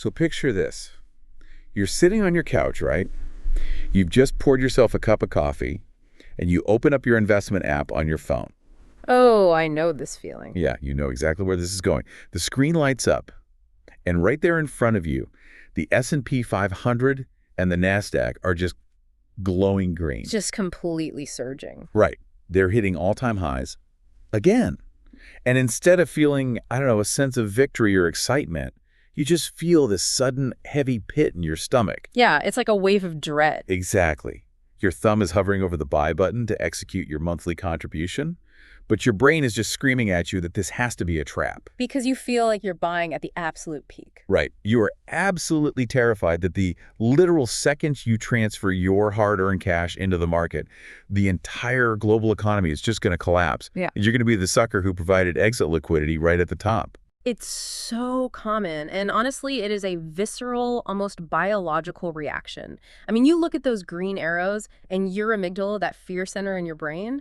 So picture this. You're sitting on your couch, right? You've just poured yourself a cup of coffee, and you open up your investment app on your phone. Oh, I know this feeling. Yeah, you know exactly where this is going. The screen lights up, and right there in front of you, the S&P 500 and the NASDAQ are just glowing green. Just completely surging. Right. They're hitting all-time highs again. And instead of feeling, I don't know, a sense of victory or excitement, you just feel this sudden heavy pit in your stomach. Yeah, it's like a wave of dread. Exactly. Your thumb is hovering over the buy button to execute your monthly contribution, but your brain is just screaming at you that this has to be a trap. Because you feel like you're buying at the absolute peak. Right. You are absolutely terrified that the literal second you transfer your hard-earned cash into the market, the entire global economy is just going to collapse. Yeah. And you're going to be the sucker who provided exit liquidity right at the top. It's so common, and honestly, it is a visceral, almost biological reaction. I mean, you look at those green arrows, and your amygdala, that fear center in your brain,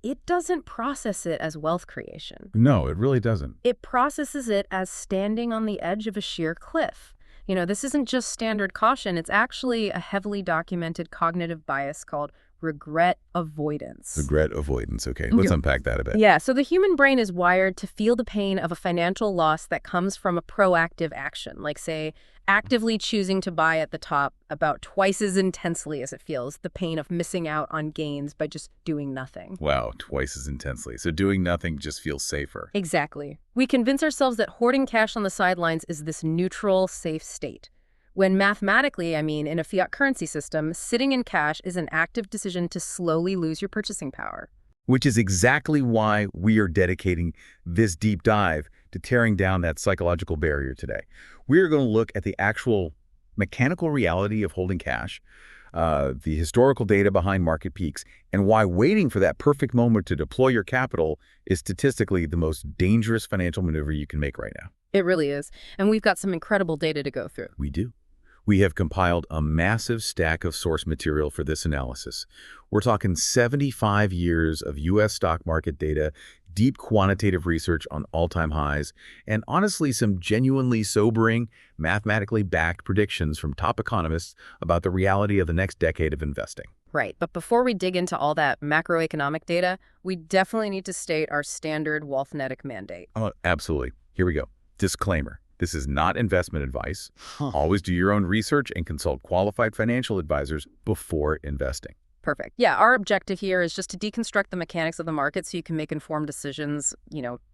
it doesn't process it as wealth creation. No, it really doesn't. It processes it as standing on the edge of a sheer cliff. You know, this isn't just standard caution. It's actually a heavily documented cognitive bias called regret avoidance. Regret avoidance. Okay, let's unpack that a bit. Yeah, so the human brain is wired to feel the pain of a financial loss that comes from a proactive action, like, say, actively choosing to buy at the top about twice as intensely as it feels the pain of missing out on gains by just doing nothing. Wow, twice as intensely. So doing nothing just feels safer. Exactly. We convince ourselves that hoarding cash on the sidelines is this neutral, safe state. When mathematically, I mean, in a fiat currency system, sitting in cash is an active decision to slowly lose your purchasing power. Which is exactly why we are dedicating this deep dive to tearing down that psychological barrier today. We're going to look at the actual mechanical reality of holding cash, the historical data behind market peaks, and why waiting for that perfect moment to deploy your capital is statistically the most dangerous financial maneuver you can make right now. It really is. And we've got some incredible data to go through. We do. We have compiled a massive stack of source material for this analysis. We're talking 75 years of U.S. stock market data, deep quantitative research on all-time highs, and honestly some genuinely sobering, mathematically backed predictions from top economists about the reality of the next decade of investing. Right, but before we dig into all that macroeconomic data, we definitely need to state our standard Wealthnetic mandate. Oh, absolutely. Here we go. Disclaimer. This is not investment advice. Always do your own research and consult qualified financial advisors before investing. Perfect. Yeah, our objective here is just to deconstruct the mechanics of the market so you can make informed decisions,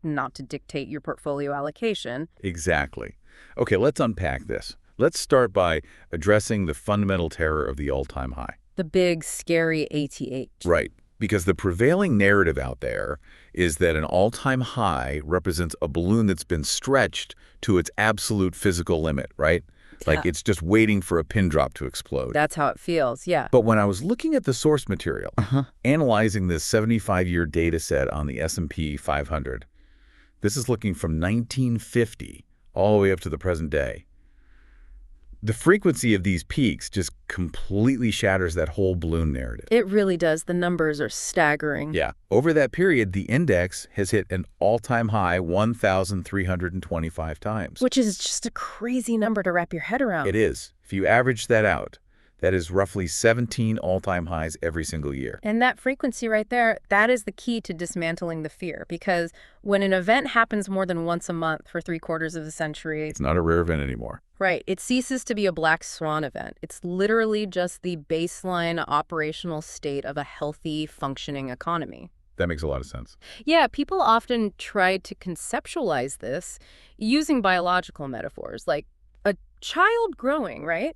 not to dictate your portfolio allocation. Exactly. Okay, let's unpack this. Let's start by addressing the fundamental terror of the all-time high. The big, scary ATH. Right. Because the prevailing narrative out there is that an all-time high represents a balloon that's been stretched to its absolute physical limit, right? Like it's just waiting for a pin drop to explode. That's how it feels, yeah. But when I was looking at the source material, analyzing this 75-year data set on the S&P 500, this is looking from 1950 all the way up to the present day. The frequency of these peaks just completely shatters that whole balloon narrative. It really does. The numbers are staggering. Yeah. Over that period, the index has hit an all-time high 1,325 times. Which is just a crazy number to wrap your head around. It is. If you average that out, that is roughly 17 all-time highs every single year. And that frequency right there, that is the key to dismantling the fear. Because when an event happens more than once a month for 3/4 of a century... It's not a rare event anymore. Right. It ceases to be a black swan event. It's literally just the baseline operational state of a healthy, functioning economy. That makes a lot of sense. Yeah, people often try to conceptualize this using biological metaphors, like a child growing, right?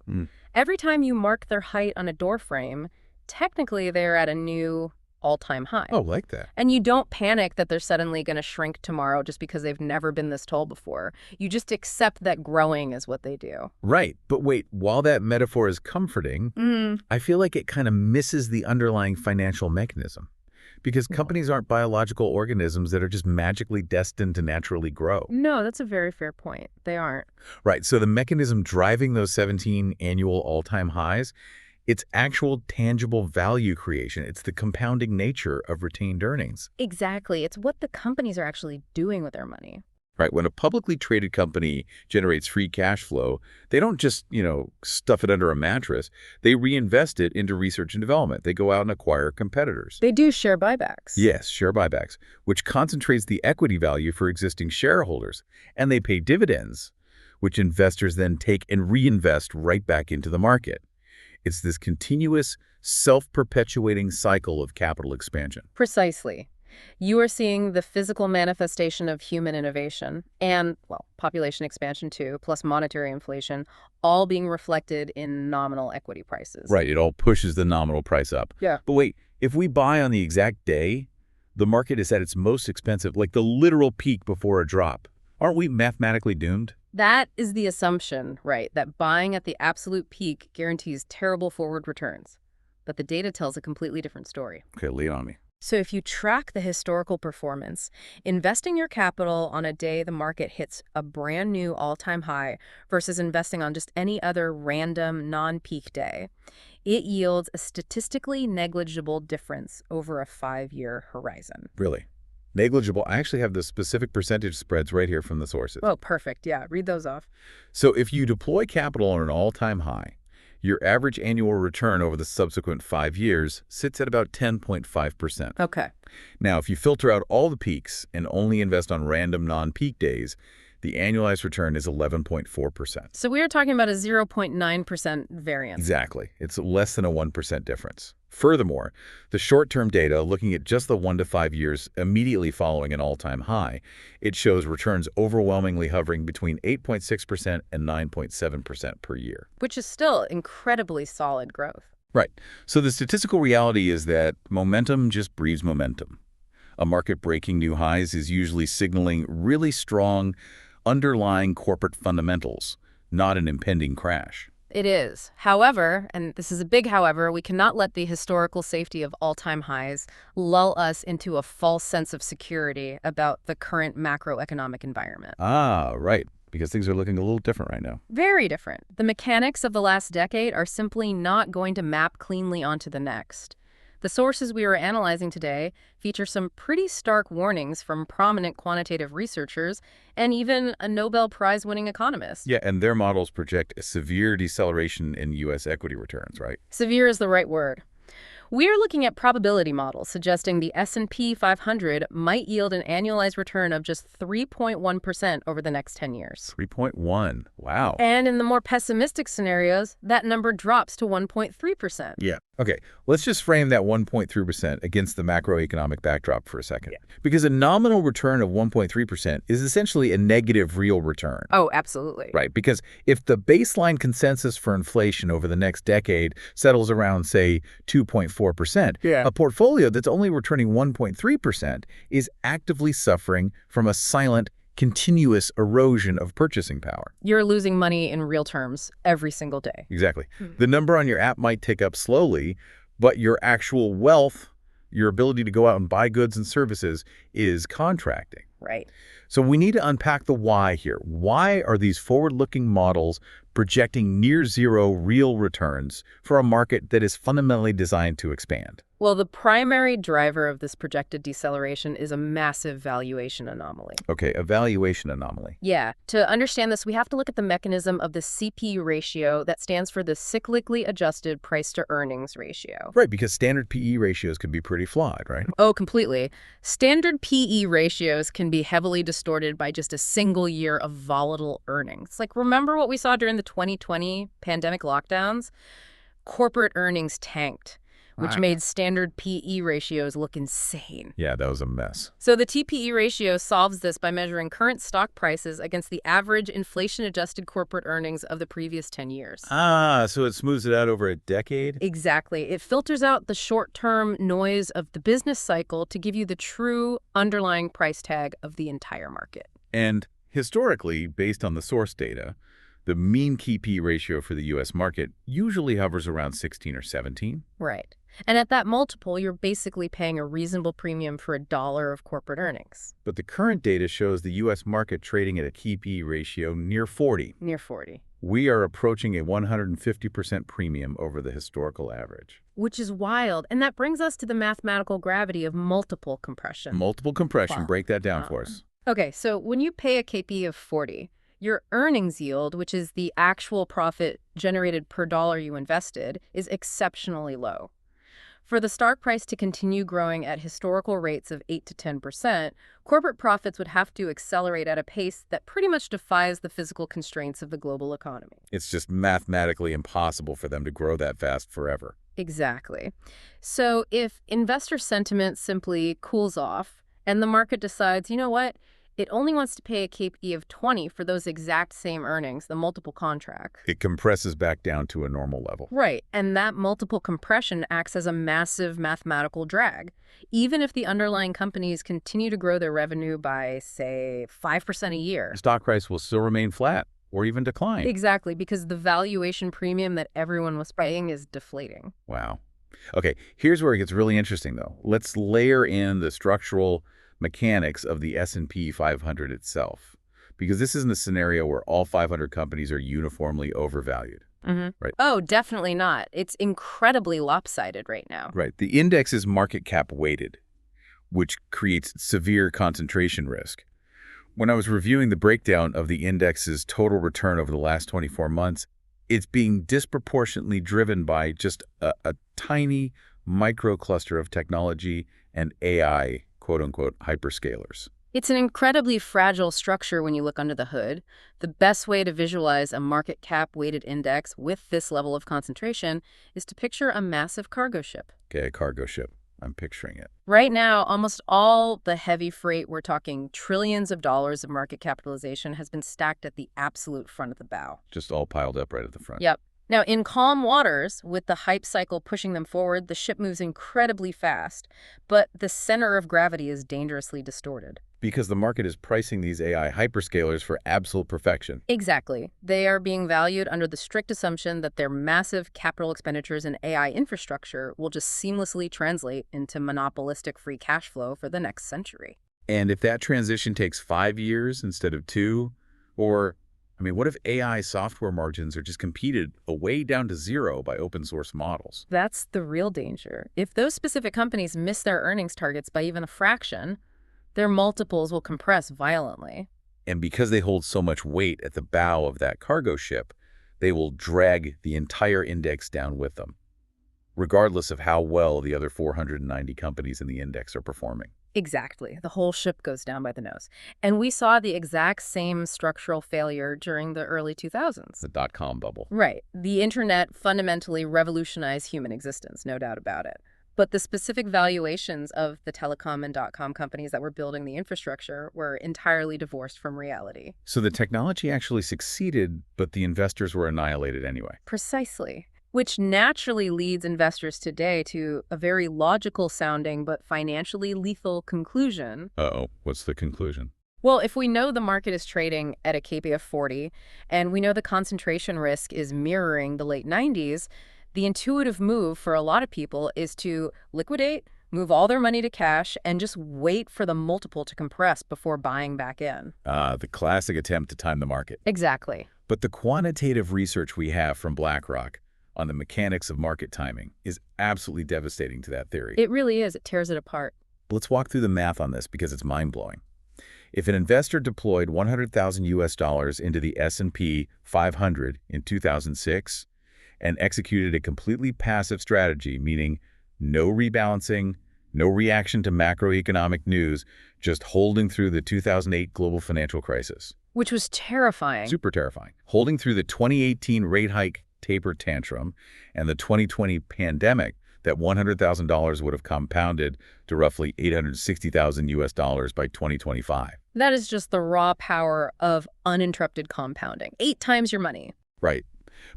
Every time you mark their height on a door frame, technically they're at a new all-time high. Oh, like that. And you don't panic that they're suddenly going to shrink tomorrow just because they've never been this tall before. You just accept that growing is what they do. Right. But wait, while that metaphor is comforting, I feel like it kind of misses the underlying financial mechanism. Because companies aren't biological organisms that are just magically destined to naturally grow. No, that's a very fair point. They aren't. Right. So the mechanism driving those 17 annual all-time highs, it's actual tangible value creation. It's the compounding nature of retained earnings. Exactly. It's what the companies are actually doing with their money. Right? When a publicly traded company generates free cash flow, they don't just, stuff it under a mattress. They reinvest it into research and development. They go out and acquire competitors. They do share buybacks. Yes, share buybacks, which concentrates the equity value for existing shareholders. And they pay dividends, which investors then take and reinvest right back into the market. It's this continuous, self-perpetuating cycle of capital expansion. Precisely. You are seeing the physical manifestation of human innovation and, well, population expansion too, plus monetary inflation, all being reflected in nominal equity prices. Right, it all pushes the nominal price up. Yeah. But wait, if we buy on the exact day, the market is at its most expensive, like the literal peak before a drop. Aren't we mathematically doomed? That is the assumption, right, that buying at the absolute peak guarantees terrible forward returns. But the data tells a completely different story. Okay, lead on me. So if you track the historical performance, investing your capital on a day the market hits a brand new all-time high versus investing on just any other random non-peak day, it yields a statistically negligible difference over a 5-year horizon. Really? Negligible. I actually have the specific percentage spreads right here from the sources. Oh, perfect. Yeah, read those off. So if you deploy capital on an all-time high, your average annual return over the subsequent 5 years sits at about 10.5%. Okay. Now, if you filter out all the peaks and only invest on random non-peak days, the annualized return is 11.4%. So we are talking about a 0.9% variance. Exactly. It's less than a 1% difference. Furthermore, the short-term data, looking at just the 1 to 5 years immediately following an all-time high, it shows returns overwhelmingly hovering between 8.6% and 9.7% per year. Which is still incredibly solid growth. Right. So the statistical reality is that momentum just breeds momentum. A market breaking new highs is usually signaling really strong underlying corporate fundamentals, not an impending crash. It is. However, and this is a big however, we cannot let the historical safety of all-time highs lull us into a false sense of security about the current macroeconomic environment. Ah, right. Because things are looking a little different right now. Very different. The mechanics of the last decade are simply not going to map cleanly onto the next. The sources we are analyzing today feature some pretty stark warnings from prominent quantitative researchers and even a Nobel Prize-winning economist. Yeah, and their models project a severe deceleration in U.S. equity returns, right? Severe is the right word. We're looking at probability models suggesting the S&P 500 might yield an annualized return of just 3.1% over the next 10 years. 3.1. Wow. And in the more pessimistic scenarios, that number drops to 1.3%. Yeah. Okay, let's just frame that 1.3% against the macroeconomic backdrop for a second. Yeah. Because a nominal return of 1.3% is essentially a negative real return. Oh, absolutely. Right, because if the baseline consensus for inflation over the next decade settles around, say, 2.4%, Yeah. a portfolio that's only returning 1.3% is actively suffering from a silent, continuous erosion of purchasing power. You're losing money in real terms every single day. Exactly. The number on your app might tick up slowly, but your actual wealth, your ability to go out and buy goods and services is contracting. Right. So we need to unpack the why here. Why are these forward-looking models projecting near-zero real returns for a market that is fundamentally designed to expand? Well, the primary driver of this projected deceleration is a massive valuation anomaly. Okay, a valuation anomaly. Yeah, to understand this, we have to look at the mechanism of the CPE ratio that stands for the cyclically adjusted price-to-earnings ratio. Right, because standard PE ratios can be pretty flawed, right? Oh, completely. Standard PE ratios can be heavily distorted by just a single year of volatile earnings. Like, remember what we saw during the 2020 pandemic lockdowns? Corporate earnings tanked, which made standard PE ratios look insane. Yeah, that was a mess. So the TPE ratio solves this by measuring current stock prices against the average inflation-adjusted corporate earnings of the previous 10 years. Ah, so it smooths it out over a decade? Exactly. It filters out the short-term noise of the business cycle to give you the true underlying price tag of the entire market. And historically, based on the source data, the mean key P ratio for the U.S. market usually hovers around 16 or 17. Right. And at that multiple, you're basically paying a reasonable premium for $1 of corporate earnings. But the current data shows the U.S. market trading at a key P ratio near 40. Near 40. We are approaching a 150% premium over the historical average. Which is wild. And that brings us to the mathematical gravity of multiple compression. Multiple compression, Wow. break that down for us. Okay, so when you pay a KP of 40, your earnings yield, which is the actual profit generated per dollar you invested, is exceptionally low. For the stock price to continue growing at historical rates of 8 to 10%, corporate profits would have to accelerate at a pace that pretty much defies the physical constraints of the global economy. It's just mathematically impossible for them to grow that fast forever. Exactly. So if investor sentiment simply cools off and the market decides, you know what, it only wants to pay a KP of 20 for those exact same earnings, the multiple contract. It compresses back down to a normal level. Right, and that multiple compression acts as a massive mathematical drag. Even if the underlying companies continue to grow their revenue by, say, 5% a year. The stock price will still remain flat or even decline. Exactly, because the valuation premium that everyone was paying is deflating. Wow. Okay, here's where it gets really interesting, though. Let's layer in the structural mechanics of the S&P 500 itself, because this isn't a scenario where all 500 companies are uniformly overvalued. Right. Oh, definitely not. It's incredibly lopsided right now. Right. The index is market cap weighted, which creates severe concentration risk. When I was reviewing the breakdown of the index's total return over the last 24 months, it's being disproportionately driven by just a tiny micro cluster of technology and AI, quote-unquote, hyperscalers. It's an incredibly fragile structure when you look under the hood. The best way to visualize a market cap weighted index with this level of concentration is to picture a massive cargo ship. Okay, a cargo ship. I'm picturing it. Right now, almost all the heavy freight, we're talking trillions of dollars of market capitalization, has been stacked at the absolute front of the bow. Just all piled up right at the front. Yep. Now, in calm waters, with the hype cycle pushing them forward, the ship moves incredibly fast, but the center of gravity is dangerously distorted. Because the market is pricing these AI hyperscalers for absolute perfection. Exactly. They are being valued under the strict assumption that their massive capital expenditures in AI infrastructure will just seamlessly translate into monopolistic free cash flow for the next century. And if that transition takes 5 years instead of 2, or, what if AI software margins are just competed away down to zero by open source models? That's the real danger. If those specific companies miss their earnings targets by even a fraction, their multiples will compress violently. And because they hold so much weight at the bow of that cargo ship, they will drag the entire index down with them, regardless of how well the other 490 companies in the index are performing. Exactly. The whole ship goes down by the nose. And we saw the exact same structural failure during the early 2000s. The dot-com bubble. Right. The internet fundamentally revolutionized human existence, no doubt about it. But the specific valuations of the telecom and dot-com companies that were building the infrastructure were entirely divorced from reality. So the technology actually succeeded, but the investors were annihilated anyway. Precisely. Which naturally leads investors today to a very logical sounding but financially lethal conclusion. Uh-oh, what's the conclusion? Well, if we know the market is trading at a KP of 40, and we know the concentration risk is mirroring the late 90s, the intuitive move for a lot of people is to liquidate, move all their money to cash, and just wait for the multiple to compress before buying back in. The classic attempt to time the market. Exactly. But the quantitative research we have from BlackRock on the mechanics of market timing is absolutely devastating to that theory. It really is. It tears it apart. Let's walk through the math on this because it's mind-blowing. If an investor deployed 100,000 US dollars into the S&P 500 in 2006 and executed a completely passive strategy, meaning no rebalancing, no reaction to macroeconomic news, just holding through the 2008 global financial crisis. Which was terrifying. Super terrifying. Holding through the 2018 rate hike taper tantrum and the 2020 pandemic, that $100,000 would have compounded to roughly 860,000 US dollars by 2025. That is just the raw power of uninterrupted compounding. 8 times your money. Right.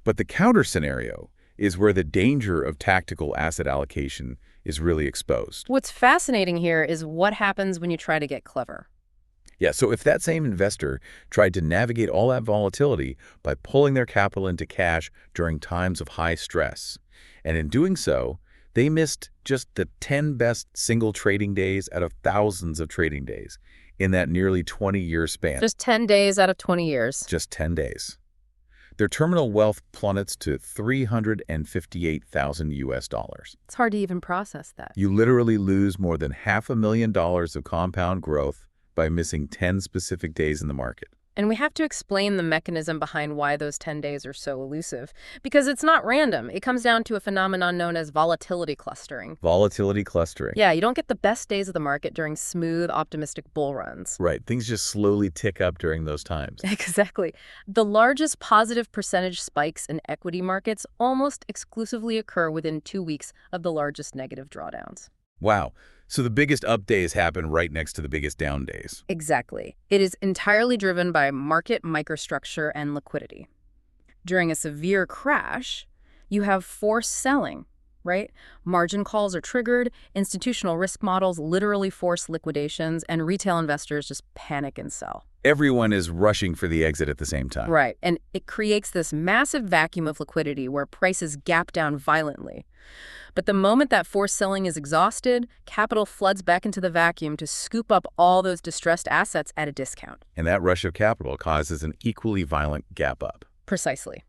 But the counter scenario is where the danger of tactical asset allocation is really exposed. What's fascinating here is what happens when you try to get clever. Yeah, so if that same investor tried to navigate all that volatility by pulling their capital into cash during times of high stress, and in doing so, they missed just the 10 best single trading days out of thousands of trading days in that nearly 20-year span. Just 10 days out of 20 years. Just 10 days. Their terminal wealth plummets to 358,000 US dollars. It's hard to even process that. You literally lose more than $500,000 of compound growth by missing 10 specific days in the market. And we have to explain the mechanism behind why those 10 days are so elusive, because it's not random. It comes down to a phenomenon known as volatility clustering. Volatility clustering. Yeah, you don't get the best days of the market during smooth, optimistic bull runs. Right. Things just slowly tick up during those times. Exactly. The largest positive percentage spikes in equity markets almost exclusively occur within 2 weeks of the largest negative drawdowns. Wow. So the biggest up days happen right next to the biggest down days. Exactly. It is entirely driven by market microstructure and liquidity. During a severe crash, you have forced selling, right? Margin calls are triggered, institutional risk models literally force liquidations, and retail investors just panic and sell. Everyone is rushing for the exit at the same time. Right, and it creates this massive vacuum of liquidity where prices gap down violently. But the moment that forced selling is exhausted, capital floods back into the vacuum to scoop up all those distressed assets at a discount. And that rush of capital causes an equally violent gap up. Precisely.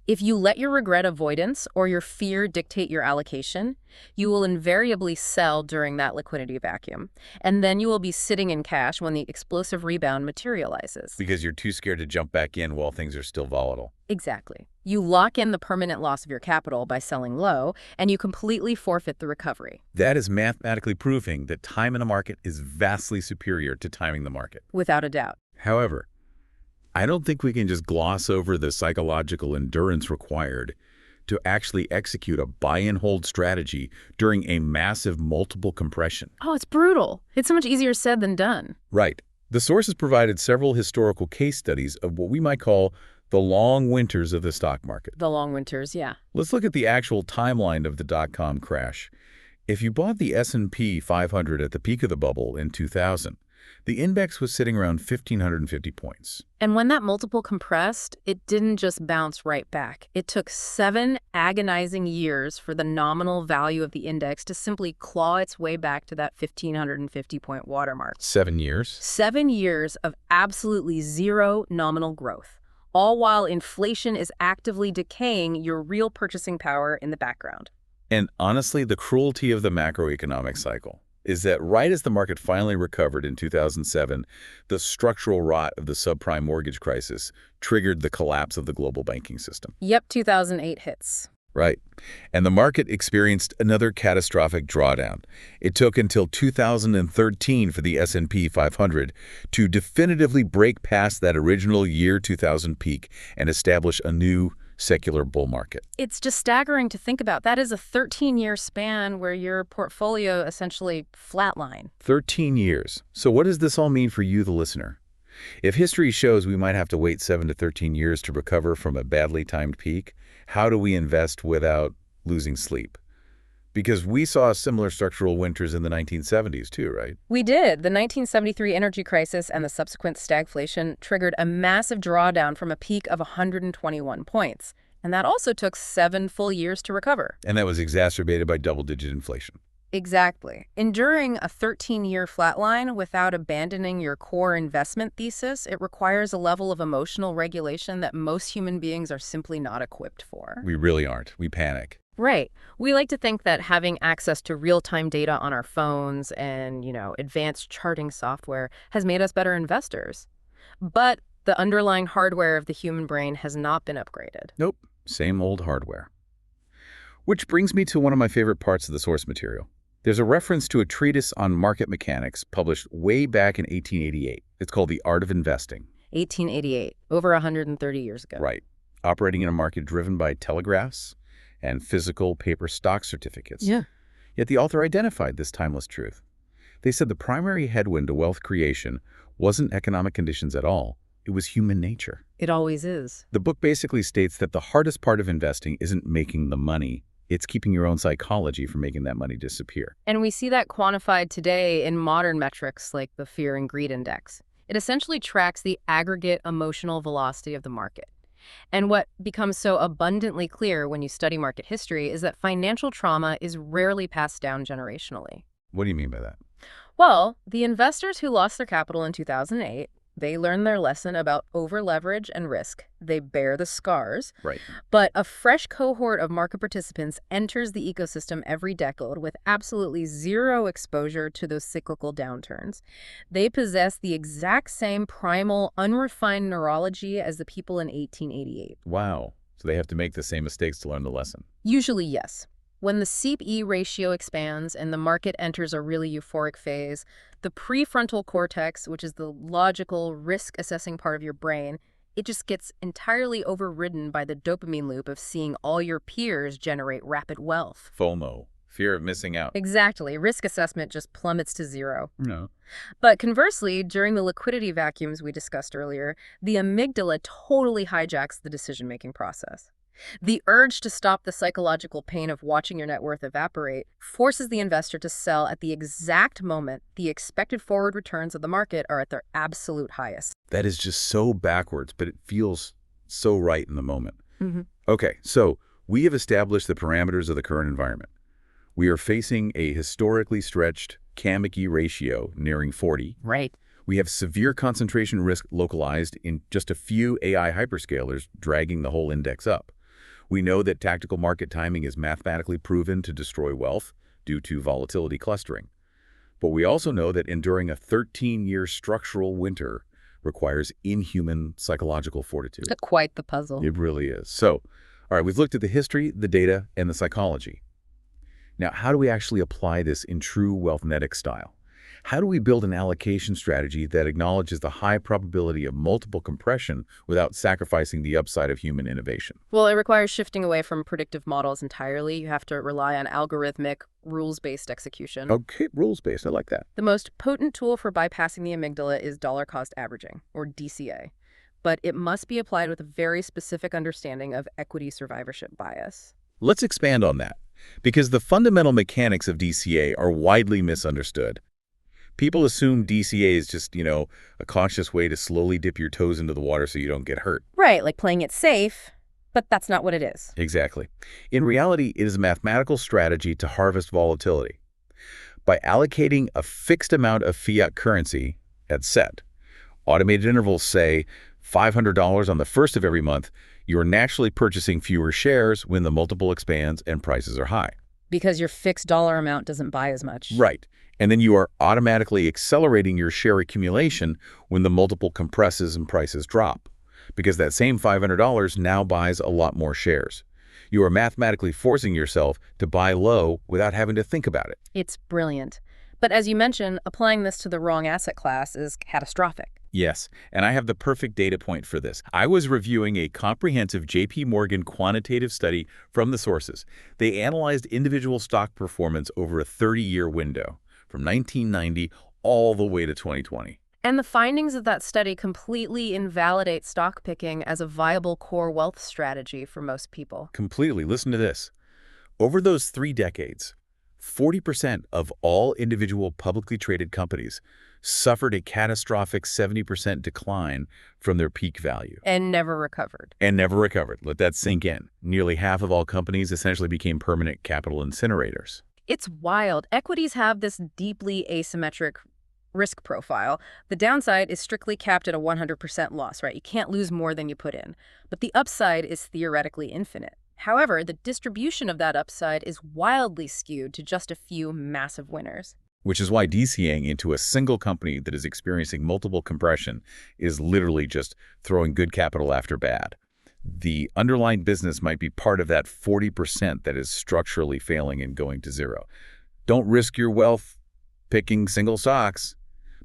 If you let your regret avoidance or your fear dictate your allocation, you will invariably sell during that liquidity vacuum. And then you will be sitting in cash when the explosive rebound materializes. Because you're too scared to jump back in while things are still volatile. Exactly. You lock in the permanent loss of your capital by selling low, and you completely forfeit the recovery. That is mathematically proving that time in a market is vastly superior to timing the market. Without a doubt. However, I don't think we can just gloss over the psychological endurance required to actually execute a buy-and-hold strategy during a massive multiple compression. Oh, it's brutal. It's so much easier said than done. Right. The sources provided several historical case studies of what we might call the long winters of the stock market. The long winters, yeah. Let's look at the actual timeline of the dot-com crash. If you bought the S&P 500 at the peak of the bubble in 2000, the index was sitting around 1,550 points. And when that multiple compressed, it didn't just bounce right back. It took 7 agonizing years for the nominal value of the index to simply claw its way back to that 1,550-point watermark. 7 years? 7 years of absolutely zero nominal growth, all while inflation is actively decaying your real purchasing power in the background. And honestly, the cruelty of the macroeconomic cycle is that right as the market finally recovered in 2007, the structural rot of the subprime mortgage crisis triggered the collapse of the global banking system. Yep, 2008 hits. Right. And the market experienced another catastrophic drawdown. It took until 2013 for the S&P 500 to definitively break past that original year 2000 peak and establish a new secular bull market. It's just staggering to think about. That is a 13-year span where your portfolio essentially flatlined. 13 years. So what does this all mean for you, the listener? If history shows we might have to wait 7 to 13 years to recover from a badly timed peak, how do we invest without losing sleep? Because we saw similar structural winters in the 1970s too, right? We did. The 1973 energy crisis and the subsequent stagflation triggered a massive drawdown from a peak of 121 points. And that also took 7 full years to recover. And that was exacerbated by double-digit inflation. Exactly. Enduring a 13-year flatline without abandoning your core investment thesis, it requires a level of emotional regulation that most human beings are simply not equipped for. We really aren't. We panic. Right. We like to think that having access to real-time data on our phones and, advanced charting software has made us better investors. But the underlying hardware of the human brain has not been upgraded. Nope. Same old hardware. Which brings me to one of my favorite parts of the source material. There's a reference to a treatise on market mechanics published way back in 1888. It's called The Art of Investing. 1888, over 130 years ago. Right. Operating in a market driven by telegraphs and physical paper stock certificates. Yeah. Yet the author identified this timeless truth. They said the primary headwind to wealth creation wasn't economic conditions at all. It was human nature. It always is. The book basically states that the hardest part of investing isn't making the money. It's keeping your own psychology from making that money disappear. And we see that quantified today in modern metrics like the Fear and Greed Index. It essentially tracks the aggregate emotional velocity of the market. And what becomes so abundantly clear when you study market history is that financial trauma is rarely passed down generationally. What do you mean by that? Well, the investors who lost their capital in 2008, They learn their lesson about over-leverage and risk. They bear the scars. Right. But a fresh cohort of market participants enters the ecosystem every decade with absolutely zero exposure to those cyclical downturns. They possess the exact same primal, unrefined neurology as the people in 1888. Wow. So they have to make the same mistakes to learn the lesson. Usually, yes. When the CEP-E ratio expands and the market enters a really euphoric phase, the prefrontal cortex, which is the logical, risk-assessing part of your brain, it just gets entirely overridden by the dopamine loop of seeing all your peers generate rapid wealth. FOMO, fear of missing out. Exactly. Risk assessment just plummets to zero. No. But conversely, during the liquidity vacuums we discussed earlier, the amygdala totally hijacks the decision-making process. The urge to stop the psychological pain of watching your net worth evaporate forces the investor to sell at the exact moment the expected forward returns of the market are at their absolute highest. That is just so backwards, but it feels so right in the moment. Mm-hmm. Okay, so we have established the parameters of the current environment. We are facing a historically stretched CAM-E ratio nearing 40. Right. We have severe concentration risk localized in just a few AI hyperscalers dragging the whole index up. We know that tactical market timing is mathematically proven to destroy wealth due to volatility clustering. But we also know that enduring a 13-year structural winter requires inhuman psychological fortitude. Quite the puzzle. It really is. So, all right, we've looked at the history, the data, and the psychology. Now, how do we actually apply this in true Wealthnetic style? How do we build an allocation strategy that acknowledges the high probability of multiple compression without sacrificing the upside of human innovation? Well, it requires shifting away from predictive models entirely. You have to rely on algorithmic, rules-based execution. Okay, rules-based. I like that. The most potent tool for bypassing the amygdala is dollar-cost averaging, or DCA. But it must be applied with a very specific understanding of equity survivorship bias. Let's expand on that, because the fundamental mechanics of DCA are widely misunderstood. People assume DCA is just, a conscious way to slowly dip your toes into the water so you don't get hurt. Right, like playing it safe, but that's not what it is. Exactly. In reality, it is a mathematical strategy to harvest volatility. By allocating a fixed amount of fiat currency at set, automated intervals say $500 on the first of every month, you are naturally purchasing fewer shares when the multiple expands and prices are high. Because your fixed dollar amount doesn't buy as much. Right. And then you are automatically accelerating your share accumulation when the multiple compresses and prices drop, because that same $500 now buys a lot more shares. You are mathematically forcing yourself to buy low without having to think about it. It's brilliant. But as you mentioned, applying this to the wrong asset class is catastrophic. Yes, and I have the perfect data point for this. I was reviewing a comprehensive JP Morgan quantitative study from the sources. They analyzed individual stock performance over a 30-year window, from 1990 all the way to 2020. And the findings of that study completely invalidate stock picking as a viable core wealth strategy for most people. Completely. Listen to this. Over those 3 decades, 40% of all individual publicly traded companies suffered a catastrophic 70% decline from their peak value. And never recovered. Let that sink in. Nearly half of all companies essentially became permanent capital incinerators. It's wild. Equities have this deeply asymmetric risk profile. The downside is strictly capped at a 100% loss, right? You can't lose more than you put in. But the upside is theoretically infinite. However, the distribution of that upside is wildly skewed to just a few massive winners. Which is why DCAing into a single company that is experiencing multiple compression is literally just throwing good capital after bad. The underlying business might be part of that 40% that is structurally failing and going to zero. Don't risk your wealth picking single stocks.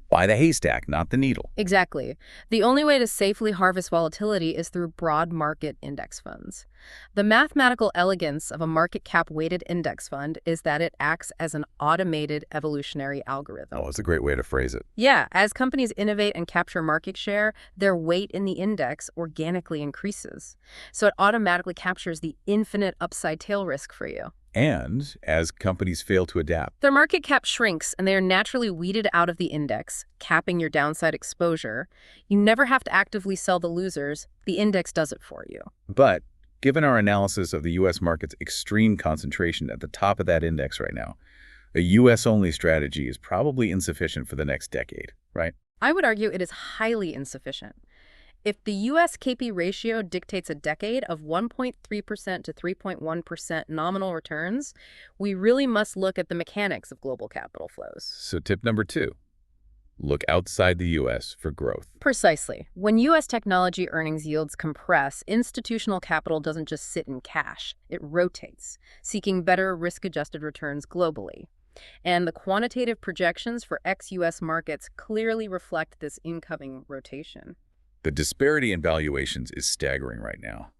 Buy the haystack, not the needle. Exactly. The only way to safely harvest volatility is through broad market index funds. The mathematical elegance of a market cap weighted index fund is that it acts as an automated evolutionary algorithm. Oh, that's a great way to phrase it. Yeah, as companies innovate and capture market share, their weight in the index organically increases. So it automatically captures the infinite upside tail risk for you. And as companies fail to adapt, their market cap shrinks and they are naturally weeded out of the index, capping your downside exposure. You never have to actively sell the losers. The index does it for you. But given our analysis of the U.S. market's extreme concentration at the top of that index right now, a U.S.-only strategy is probably insufficient for the next decade, right? I would argue it is highly insufficient. If the U.S. KP ratio dictates a decade of 1.3% to 3.1% nominal returns, we really must look at the mechanics of global capital flows. So tip number 2, look outside the U.S. for growth. Precisely. When U.S. technology earnings yields compress, institutional capital doesn't just sit in cash. It rotates, seeking better risk-adjusted returns globally. And the quantitative projections for ex-U.S. markets clearly reflect this incoming rotation. The disparity in valuations is staggering right now.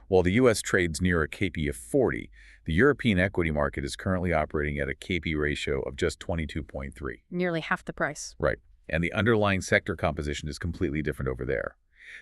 While the U.S. trades near a KP of 40, the European equity market is currently operating at a KP ratio of just 22.3. Nearly half the price. Right. And the underlying sector composition is completely different over there.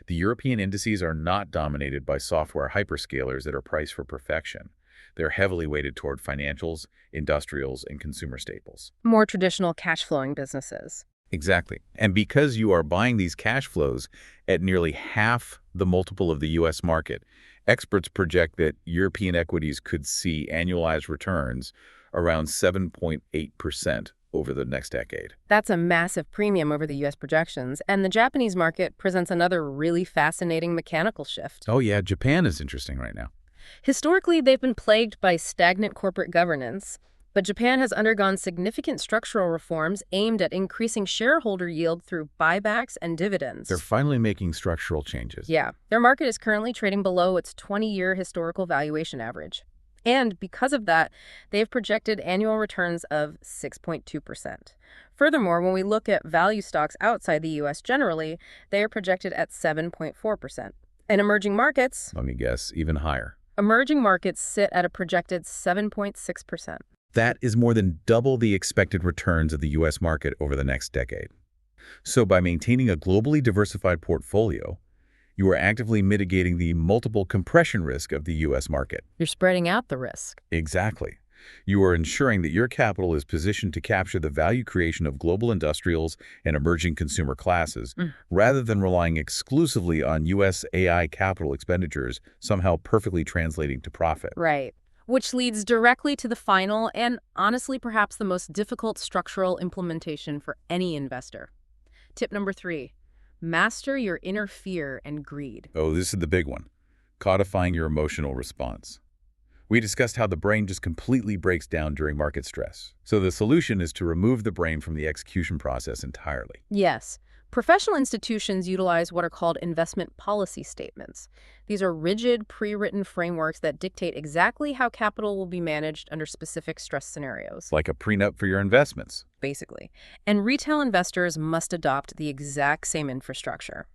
The European indices are not dominated by software hyperscalers that are priced for perfection. They're heavily weighted toward financials, industrials, and consumer staples. More traditional cash-flowing businesses. Exactly. And because you are buying these cash flows at nearly half the multiple of the U.S. market, experts project that European equities could see annualized returns around 7.8% over the next decade. That's a massive premium over the U.S. projections, and the Japanese market presents another really fascinating mechanical shift. Oh yeah, Japan is interesting right now. Historically, they've been plagued by stagnant corporate governance, but Japan has undergone significant structural reforms aimed at increasing shareholder yield through buybacks and dividends. They're finally making structural changes. Yeah, their market is currently trading below its 20-year historical valuation average. And because of that, they've projected annual returns of 6.2%. Furthermore, when we look at value stocks outside the U.S. generally, they are projected at 7.4%. In emerging markets, Let me guess, even higher. emerging markets sit at a projected 7.6%. That is more than double the expected returns of the U.S. market over the next decade. So by maintaining a globally diversified portfolio, you are actively mitigating the multiple compression risk of the U.S. market. You're spreading out the risk. Exactly. You are ensuring that your capital is positioned to capture the value creation of global industrials and emerging consumer classes, rather than relying exclusively on U.S. AI capital expenditures somehow perfectly translating to profit. Right. Which leads directly to the final and, honestly, perhaps the most difficult structural implementation for any investor. Tip number 3, master your inner fear and greed. Oh, this is the big one. Codifying your emotional response. We discussed how the brain just completely breaks down during market stress. So the solution is to remove the brain from the execution process entirely. Yes. Professional institutions utilize what are called investment policy statements. These are rigid, pre-written frameworks that dictate exactly how capital will be managed under specific stress scenarios. Like a prenup for your investments. Basically. And retail investors must adopt the exact same infrastructure.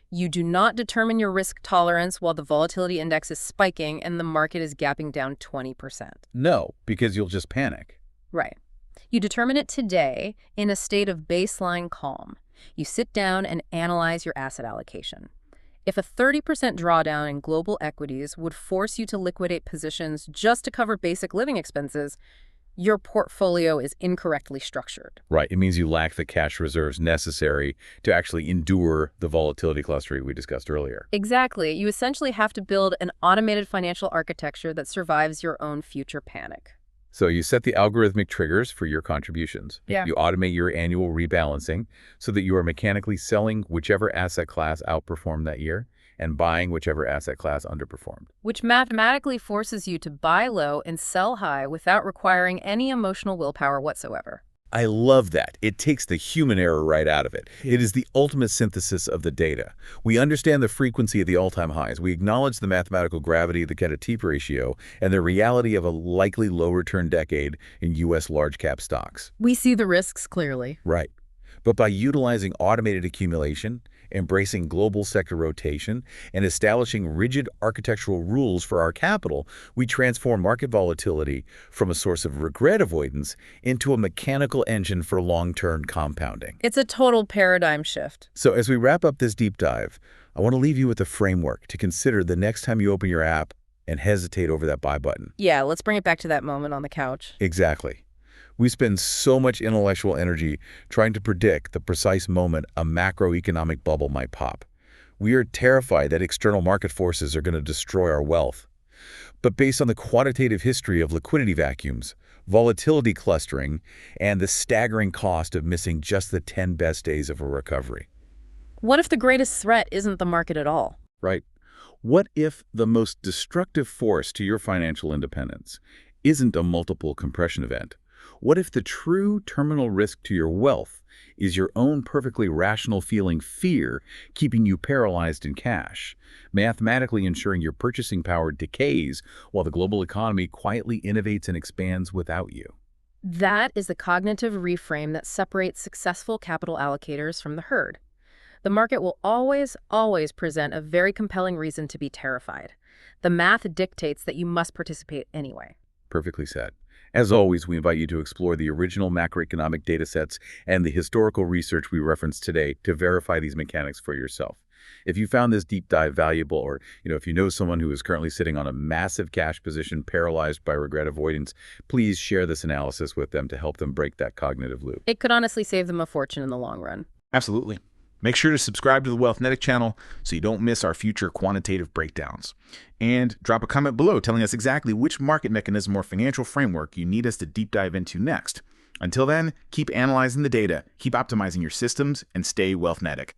You do not determine your risk tolerance while the volatility index is spiking and the market is gapping down 20%. No, because you'll just panic. Right. You determine it today in a state of baseline calm. You sit down and analyze your asset allocation. If a 30% drawdown in global equities would force you to liquidate positions just to cover basic living expenses, your portfolio is incorrectly structured. Right. It means you lack the cash reserves necessary to actually endure the volatility clustering we discussed earlier. Exactly. You essentially have to build an automated financial architecture that survives your own future panic. So you set the algorithmic triggers for your contributions. Yeah. You automate your annual rebalancing so that you are mechanically selling whichever asset class outperformed that year and buying whichever asset class underperformed. Which mathematically forces you to buy low and sell high without requiring any emotional willpower whatsoever. I love that. It takes the human error right out of it. It is the ultimate synthesis of the data. We understand the frequency of the all-time highs. We acknowledge the mathematical gravity of the K/T ratio and the reality of a likely low-return decade in U.S. large-cap stocks. We see the risks clearly. Right. But by utilizing automated accumulation, embracing global sector rotation, and establishing rigid architectural rules for our capital, we transform market volatility from a source of regret avoidance into a mechanical engine for long-term compounding. It's a total paradigm shift. So as we wrap up this deep dive, I want to leave you with a framework to consider the next time you open your app and hesitate over that buy button. Yeah, let's bring it back to that moment on the couch. Exactly. We spend so much intellectual energy trying to predict the precise moment a macroeconomic bubble might pop. We are terrified that external market forces are going to destroy our wealth. but based on the quantitative history of liquidity vacuums, volatility clustering, and the staggering cost of missing just the 10 best days of a recovery. What if the greatest threat isn't the market at all? Right. What if the most destructive force to your financial independence isn't a multiple compression event? What if the true terminal risk to your wealth is your own perfectly rational feeling fear keeping you paralyzed in cash, mathematically ensuring your purchasing power decays while the global economy quietly innovates and expands without you? That is the cognitive reframe that separates successful capital allocators from the herd. The market will always, always present a very compelling reason to be terrified. The math dictates that you must participate anyway. Perfectly said. As always, we invite you to explore the original macroeconomic data sets and the historical research we referenced today to verify these mechanics for yourself. If you found this deep dive valuable, or if you know someone who is currently sitting on a massive cash position paralyzed by regret avoidance, please share this analysis with them to help them break that cognitive loop. It could honestly save them a fortune in the long run. Absolutely. Make sure to subscribe to the Wealthnetic channel so you don't miss our future quantitative breakdowns. And drop a comment below telling us exactly which market mechanism or financial framework you need us to deep dive into next. Until then, keep analyzing the data, keep optimizing your systems, and stay Wealthnetic.